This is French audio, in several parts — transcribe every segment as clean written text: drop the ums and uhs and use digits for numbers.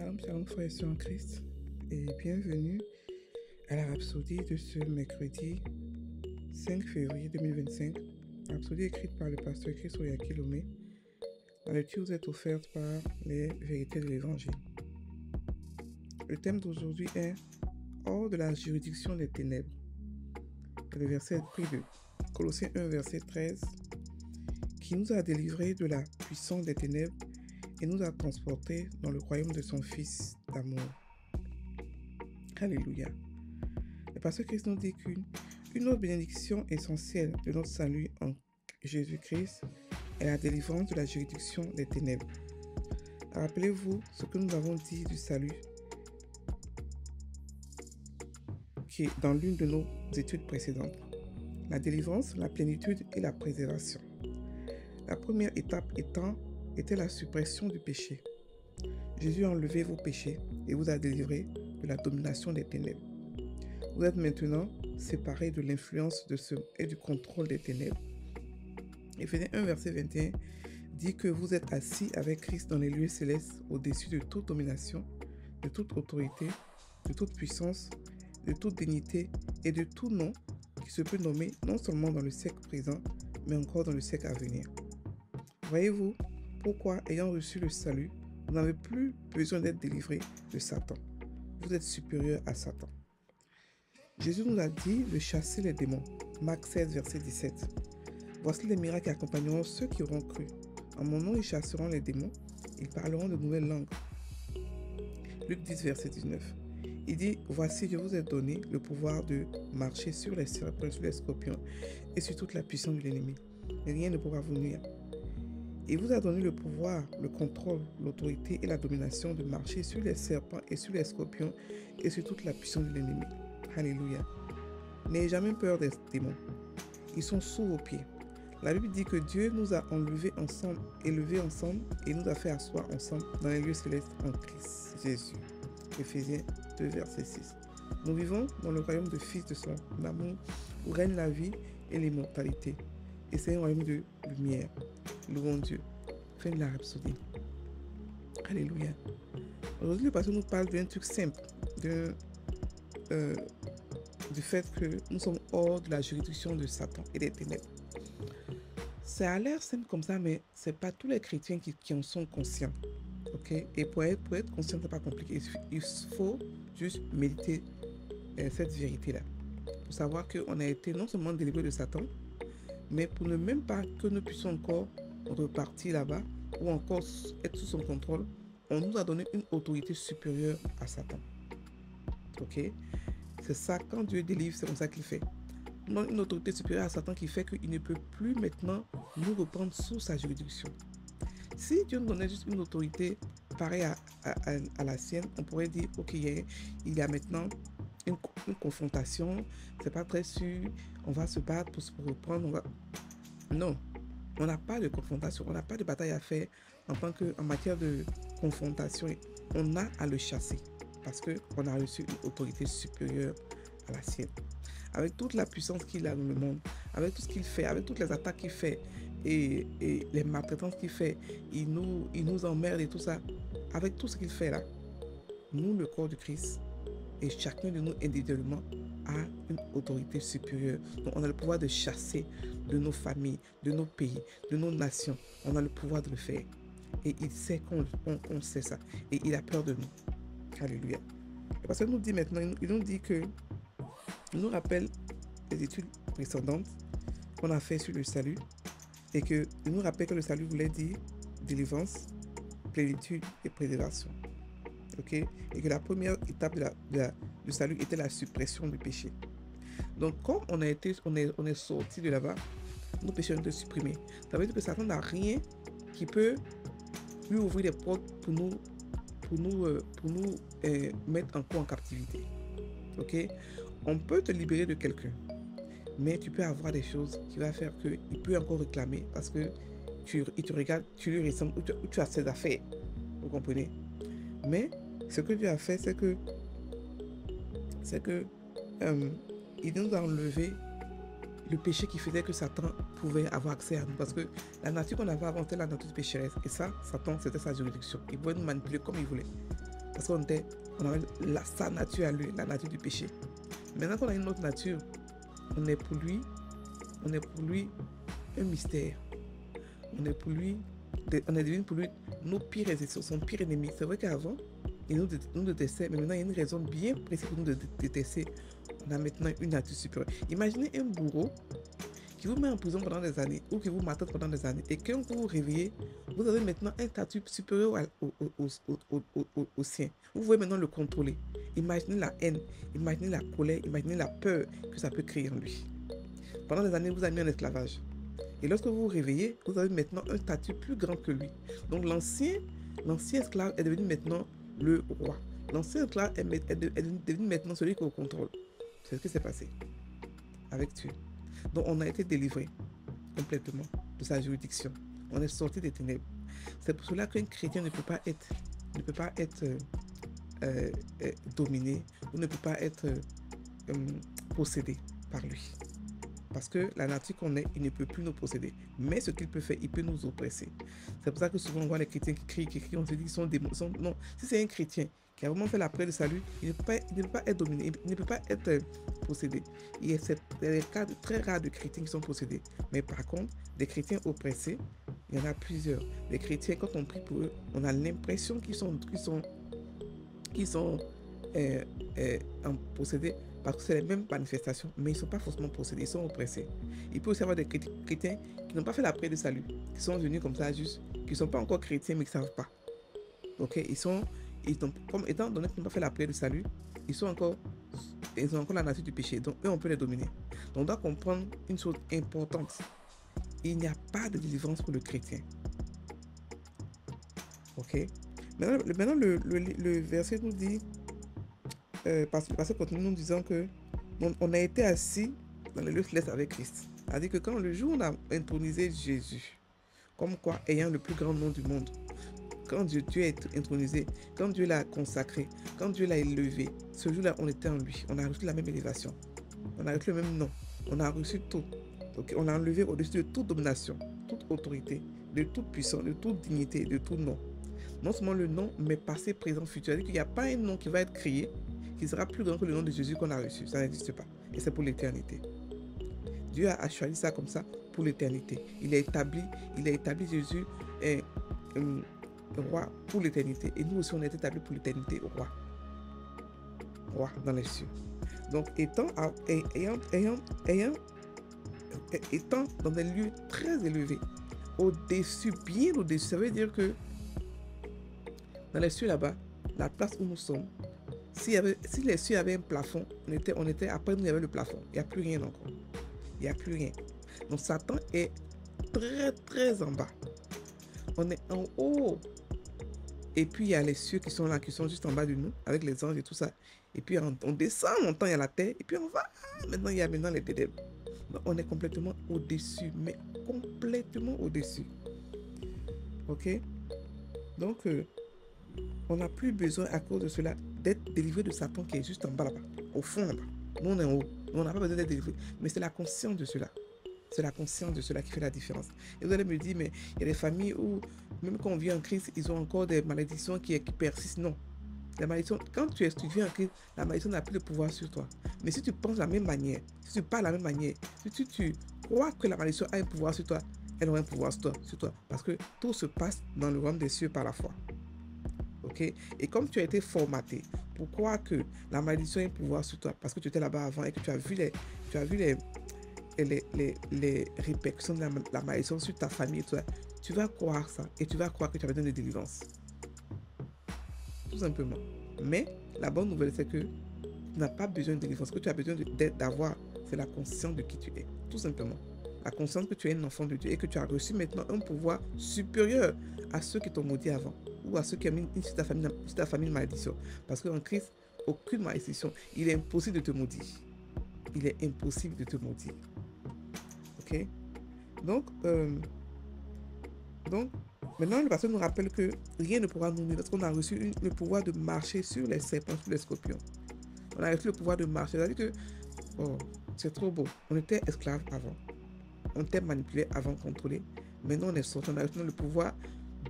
Shalom, shalom, frères et sœurs en Christ, et bienvenue à la rhapsodie de ce mercredi 5 février 2025. Rhapsodie écrite par le pasteur Chris Oyakilome. La lecture vous est offerte par les vérités de l'Évangile. Le thème d'aujourd'hui est hors de la juridiction des ténèbres. Le verset est pris de Colossiens 1, verset 13, qui nous a délivrés de la puissance des ténèbres et nous a transportés dans le royaume de son Fils d'amour. Alléluia. Le pasteur Christ nous dit qu'une autre bénédiction essentielle de notre salut en Jésus-Christ est la délivrance de la juridiction des ténèbres. Rappelez-vous ce que nous avons dit du salut qui est dans l'une de nos études précédentes. La délivrance, la plénitude et la préservation. La première étape était la suppression du péché. Jésus a enlevé vos péchés et vous a délivré de la domination des ténèbres. Vous êtes maintenant séparés de l'influence et du contrôle des ténèbres. Éphésiens 1, verset 21 dit que vous êtes assis avec Christ dans les lieux célestes au-dessus de toute domination, de toute autorité, de toute puissance, de toute dignité et de tout nom qui se peut nommer non seulement dans le siècle présent, mais encore dans le siècle à venir. Voyez-vous pourquoi, ayant reçu le salut, vous n'avez plus besoin d'être délivré de Satan. Vous êtes supérieur à Satan. Jésus nous a dit de chasser les démons. Marc 16, verset 17. Voici les miracles qui accompagneront ceux qui auront cru. En mon nom, ils chasseront les démons. Ils parleront de nouvelles langues. Luc 10, verset 19. Il dit, voici, je vous ai donné le pouvoir de marcher sur les serpents, sur les scorpions et sur toute la puissance de l'ennemi. Et rien ne pourra vous nuire. Il vous a donné le pouvoir, le contrôle, l'autorité et la domination de marcher sur les serpents et sur les scorpions et sur toute la puissance de l'ennemi. Alléluia. N'ayez jamais peur des démons. Ils sont sous vos pieds. La Bible dit que Dieu nous a élevés ensemble et nous a fait asseoir ensemble dans les lieux célestes en Christ Jésus. Éphésiens 2, verset 6. Nous vivons dans le royaume de Fils de son amour où règne la vie et l'immortalité. Et c'est un royaume de lumière. Louons Dieu. Fin de la rhapsodie. Alléluia. Aujourd'hui, le pasteur nous parle d'un truc simple, du fait que nous sommes hors de la juridiction de Satan et des ténèbres. Ça a l'air simple comme ça, mais c'est pas tous les chrétiens qui en sont conscients. Okay? Et pour être conscient, c'est pas compliqué. Il faut juste méditer cette vérité-là. Pour savoir qu'on a été non seulement délivré de Satan, mais pour ne même pas que nous puissions encore repartir là-bas ou encore être sous son contrôle, on nous a donné une autorité supérieure à Satan. Ok? C'est ça, quand Dieu délivre, c'est comme ça qu'il fait. On donne une autorité supérieure à Satan qui fait qu'il ne peut plus maintenant nous reprendre sous sa juridiction. Si Dieu nous donnait juste une autorité pareille à la sienne, on pourrait dire, ok, il y a maintenant une confrontation, c'est pas très sûr, on va se battre pour se reprendre, Non, on n'a pas de confrontation, on n'a pas de bataille à faire en matière de confrontation. On a à le chasser parce qu'on a reçu une autorité supérieure à la sienne. Avec toute la puissance qu'il a dans le monde, avec tout ce qu'il fait, avec toutes les attaques qu'il fait et les maltraitances qu'il fait, il nous emmerde et tout ça. Avec tout ce qu'il fait là, nous, le corps de Christ, et chacun de nous individuellement a une autorité supérieure. Donc on a le pouvoir de chasser de nos familles, de nos pays, de nos nations. On a le pouvoir de le faire. Et il sait qu'on sait ça. Et il a peur de nous. Alléluia. Le pasteur nous dit maintenant, il nous dit que, il nous rappelle les études précédentes qu'on a fait sur le salut. Et qu'il nous rappelle que le salut voulait dire délivrance, plénitude et préservation. Okay? Et que la première étape du salut était la suppression du péché. Donc, comme on est sorti de là-bas, nos péchés ont été supprimés. Ça veut dire que Satan n'a rien qui peut lui ouvrir des portes pour nous mettre encore en captivité. Ok? On peut te libérer de quelqu'un, mais tu peux avoir des choses qui vont faire qu'il peut encore réclamer parce que il te regarde, tu lui ressembles ou tu as ses affaires. Vous comprenez? Mais ce que Dieu a fait, c'est que il nous a enlevé le péché qui faisait que Satan pouvait avoir accès à nous. Parce que la nature qu'on avait avant était la nature pécheresse. Et ça, Satan, c'était sa juridiction. Il pouvait nous manipuler comme il voulait. parce on avait sa nature à lui, la nature du péché. Maintenant qu'on a une autre nature, on est pour lui un mystère. On est devenu pour lui nos pires ennemis, son pire ennemi. C'est vrai qu'avant, il nous détestait, mais maintenant il y a une raison bien précise pour nous détester. On a maintenant une nature supérieure. Imaginez un bourreau qui vous met en prison pendant des années ou qui vous maltraite pendant des années et quand vous vous réveillez, vous avez maintenant un statut supérieur au sien. Vous pouvez maintenant le contrôler. Imaginez la haine, imaginez la colère, imaginez la peur que ça peut créer en lui. Pendant des années, vous avez mis en esclavage. Et lorsque vous vous réveillez, vous avez maintenant un statut plus grand que lui. Donc l'ancien esclave est devenu maintenant le roi. L'ancien esclave est devenu maintenant celui qui est au contrôle. C'est ce qui s'est passé avec Dieu. Donc on a été délivré complètement de sa juridiction. On est sorti des ténèbres. C'est pour cela qu'un chrétien ne peut pas être dominé ou ne peut pas être possédé par lui. Parce que la nature qu'on est, il ne peut plus nous posséder. Mais ce qu'il peut faire, il peut nous oppresser. C'est pour ça que souvent on voit les chrétiens qui crient, on se dit qu'ils sont démons. Non, si c'est un chrétien qui a vraiment fait la prière de salut, il ne peut pas être dominé, il ne peut pas être possédé. Il y a des cas très rares de chrétiens qui sont possédés. Mais par contre, des chrétiens oppressés, il y en a plusieurs. Les chrétiens, quand on prie pour eux, on a l'impression qu'ils sont possédés parce que c'est les mêmes manifestations, mais ils ne sont pas forcément possédés, ils sont oppressés. Il peut aussi y avoir des chrétiens qui n'ont pas fait la prière de salut, qui sont venus comme ça juste, qui ne sont pas encore chrétiens, mais qui ne savent pas. Ok, comme étant donné qu'ils n'ont pas fait la prière de salut, ils ont encore la nature du péché, donc eux, on peut les dominer. Donc on doit comprendre une chose importante. Il n'y a pas de délivrance pour le chrétien. Ok. Maintenant le verset nous dit, parce que continue nous disant que on a été assis dans les lieux célestes avec Christ. C'est-à-dire que quand le jour où on a intronisé Jésus, comme quoi ayant le plus grand nom du monde, quand Dieu est intronisé, quand Dieu l'a consacré, quand Dieu l'a élevé, ce jour-là, on était en lui. On a reçu la même élévation. On a reçu le même nom. On a reçu tout. Donc, on a enlevé au-dessus de toute domination, toute autorité, de toute puissance, de toute dignité, de tout nom. Non seulement le nom, mais passé, présent, futur. C'est-à-dire qu'il n'y a pas un nom qui va être créé qui sera plus grand que le nom de Jésus qu'on a reçu. Ça n'existe pas. Et c'est pour l'éternité. Dieu a choisi ça comme ça pour l'éternité. Il a établi Jésus roi pour l'éternité. Et nous aussi, on est établi pour l'éternité, roi dans les cieux. Donc, étant dans des lieux très élevés, au-dessus, bien au-dessus, ça veut dire que dans les cieux là-bas, la place où nous sommes, si les cieux avaient un plafond, après nous, il y avait le plafond. Il n'y a plus rien encore. Il n'y a plus rien. Donc, Satan est très, très en bas. On est en haut. Et puis, il y a les cieux qui sont là, qui sont juste en bas de nous, avec les anges et tout ça. Et puis, on descend, on entend, il y a la terre. Et puis, on va. Maintenant, il y a les ténèbres. Donc, on est complètement au-dessus. Mais complètement au-dessus. OK? Donc, on n'a plus besoin, à cause de cela, d'être délivré de Satan qui est juste en bas là-bas, au fond là-bas. Nous, on est en haut. Nous, on n'a pas besoin d'être délivré. Mais c'est la conscience de cela. C'est la conscience de cela qui fait la différence. Et vous allez me dire, mais il y a des familles où, même quand on vit en crise, ils ont encore des malédictions qui persistent. Non. La malédiction, quand tu vis en crise, la malédiction n'a plus de pouvoir sur toi. Mais si tu penses de la même manière, si tu parles de la même manière, si tu crois que la malédiction a un pouvoir sur toi, elle aura un pouvoir sur toi. Parce que tout se passe dans le royaume des cieux par la foi. Ok? Et comme tu as été formaté pour croire que la malédiction a un pouvoir sur toi, parce que tu étais là-bas avant et que tu as vu les répercussions de la malédiction sur ta famille, toi, tu vas croire ça et tu vas croire que tu as besoin de délivrance. Tout simplement. Mais la bonne nouvelle, c'est que tu n'as pas besoin de délivrance. Ce que tu as besoin d'avoir, c'est la conscience de qui tu es. Tout simplement. La conscience que tu es un enfant de Dieu et que tu as reçu maintenant un pouvoir supérieur à ceux qui t'ont maudit avant ou à ceux qui ont mis sur ta famille une malédiction. Parce qu'en Christ, aucune malédiction. Il est impossible de te maudire. Il est impossible de te maudire. Ok? Donc, maintenant, le pasteur nous rappelle que rien ne pourra nous nuire parce qu'on a reçu le pouvoir de marcher sur les serpents, sur les scorpions. On a reçu le pouvoir de marcher. C'est-à-dire que, c'est trop beau. On était esclaves avant. On était manipulé avant, contrôlé. Maintenant, on est sorti. On a reçu le pouvoir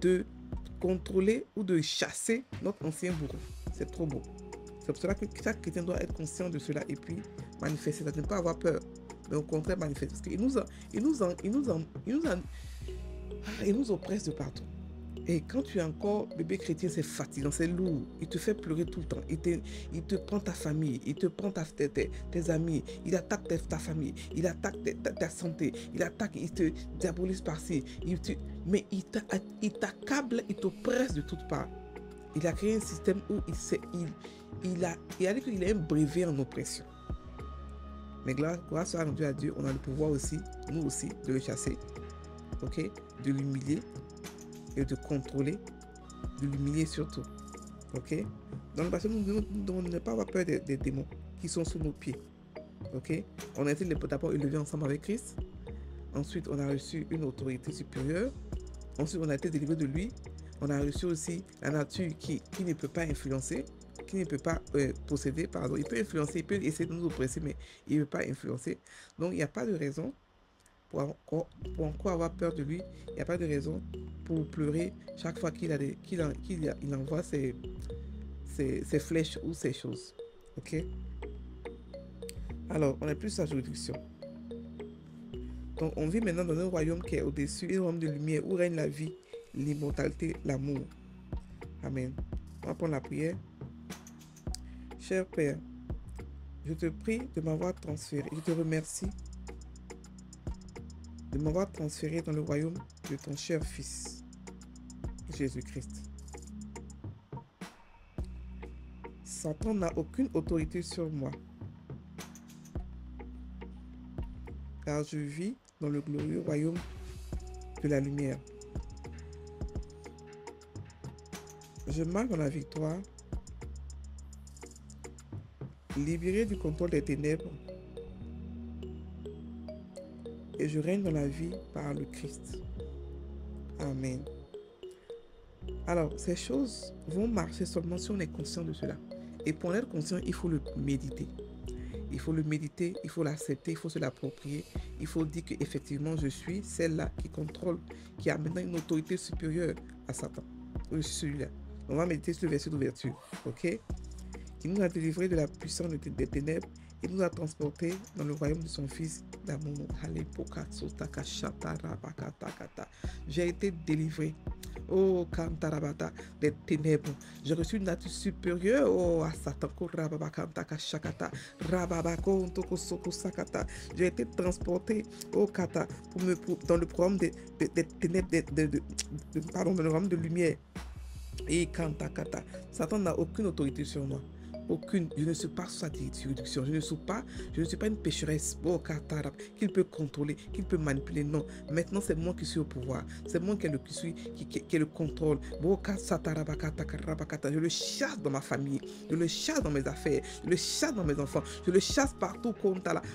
de contrôler ou de chasser notre ancien bourreau. C'est trop beau. C'est pour cela que chaque chrétien doit être conscient de cela et puis manifester, ne pas avoir peur, mais au contraire manifester. Parce qu'il nous oppresse de partout. Et quand tu es encore bébé chrétien, c'est fatigant, c'est lourd. Il te fait pleurer tout le temps. Il te prend ta famille, il te prend tes amis, il attaque ta famille, il attaque ta santé, il attaque, il te diabolise par-ci. Mais il t'accable, il t'oppresse de toutes parts. Il a créé un système où il a dit qu'il est un brevet en oppression. Mais grâce à Dieu, on a le pouvoir aussi, nous aussi, de le chasser, ok, de l'humilier et de contrôler, de l'humilier surtout, ok. Donc parce que nous devons ne pas avoir peur des démons qui sont sous nos pieds, ok. On a été d'abord élevés ensemble avec Christ, ensuite on a reçu une autorité supérieure, ensuite on a été délivré de lui, on a reçu aussi la nature qui ne peut pas influencer, qui ne peut pas posséder, pardon. Il peut influencer, il peut essayer de nous oppresser, mais il ne peut pas influencer. Donc, il n'y a pas de raison pour encore avoir peur de lui. Il n'y a pas de raison pour pleurer chaque fois qu'il envoie ses flèches ou ses choses. OK? Alors, on n'a plus sa juridiction. Donc, on vit maintenant dans un royaume qui est au-dessus, un royaume de lumière où règne la vie, l'immortalité, l'amour. Amen. On va prendre la prière. Cher Père, je te prie de m'avoir transféré. Je te remercie de m'avoir transféré dans le royaume de ton cher Fils, Jésus-Christ. Satan n'a aucune autorité sur moi, car je vis dans le glorieux royaume de la lumière. Je marche dans la victoire, libéré du contrôle des ténèbres, et je règne dans la vie par le Christ. Amen. Alors, ces choses vont marcher seulement si on est conscient de cela. Et pour en être conscient, il faut le méditer. Il faut le méditer, il faut l'accepter, il faut se l'approprier. Il faut dire qu'effectivement, je suis celle-là qui contrôle, qui a maintenant une autorité supérieure à Satan. Je suis celui-là. On va méditer sur le verset d'ouverture. OK? Qui nous a délivrés de la puissance des ténèbres et nous a transportés dans le royaume de son Fils d'amour. J'ai été délivré. Oh, Kantarabata, des ténèbres. J'ai reçu une nature supérieure. Oh, à Satan. J'ai été transporté au Kata dans le royaume des ténèbres, pardon, dans le royaume de lumière. Et Kantakata. Satan n'a aucune autorité sur moi. Aucune. Je ne suis pas sous sa juridiction. Je ne suis pas une pécheresse qu'il peut contrôler, qu'il peut manipuler. Non. Maintenant, c'est moi qui suis au pouvoir. C'est moi qui ai le contrôle. Je le chasse dans ma famille. Je le chasse dans mes affaires. Je le chasse dans mes enfants. Je le chasse partout.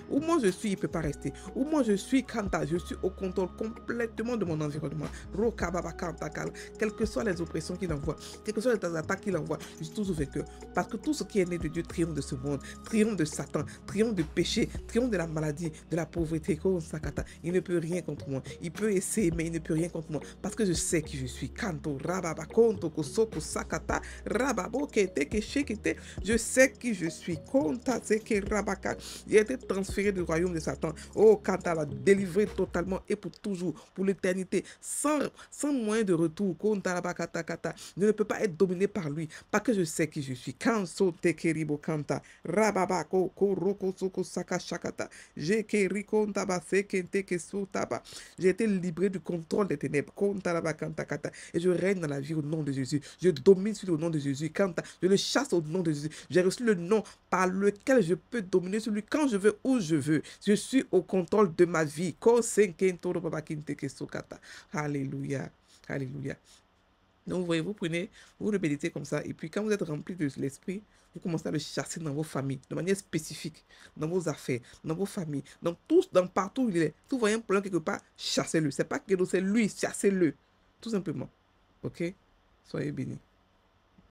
Où moi je suis, il ne peut pas rester. Où moi je suis, je suis au contrôle complètement de mon environnement. Quelles que soient les oppressions qu'il envoie, quelles que soient les attaques qu'il envoie, je suis toujours vainqueur. Parce que tout ce qui est né de Dieu triomphe de ce monde, triomphe de Satan, triomphe du péché, triomphe de la maladie, de la pauvreté. Il ne peut rien contre moi. Il peut essayer, mais il ne peut rien contre moi. Parce que je sais qui je suis. Je sais qui je suis. J'ai été transféré du royaume de Satan. Oh, Kanta va délivrer totalement et pour toujours, pour l'éternité, sans moyen de retour. Je ne peux pas être dominé par lui. Parce que je sais qui je suis. J'ai été libéré du contrôle des ténèbres. Et je règne dans la vie au nom de Jésus. Je domine sur le nom de Jésus. Je le chasse au nom de Jésus. J'ai reçu le nom par lequel je peux dominer sur lui quand je veux, où je veux. Je suis au contrôle de ma vie. Alléluia. Alléluia. Donc, vous voyez, vous le méditez comme ça. Et puis, quand vous êtes rempli de l'esprit, vous commencez à le chasser dans vos familles, de manière spécifique, dans vos affaires, dans vos familles, dans partout où il est. Tout voyez un problème quelque part, chassez-le. C'est pas que c'est lui, chassez-le. Tout simplement. OK? Soyez bénis.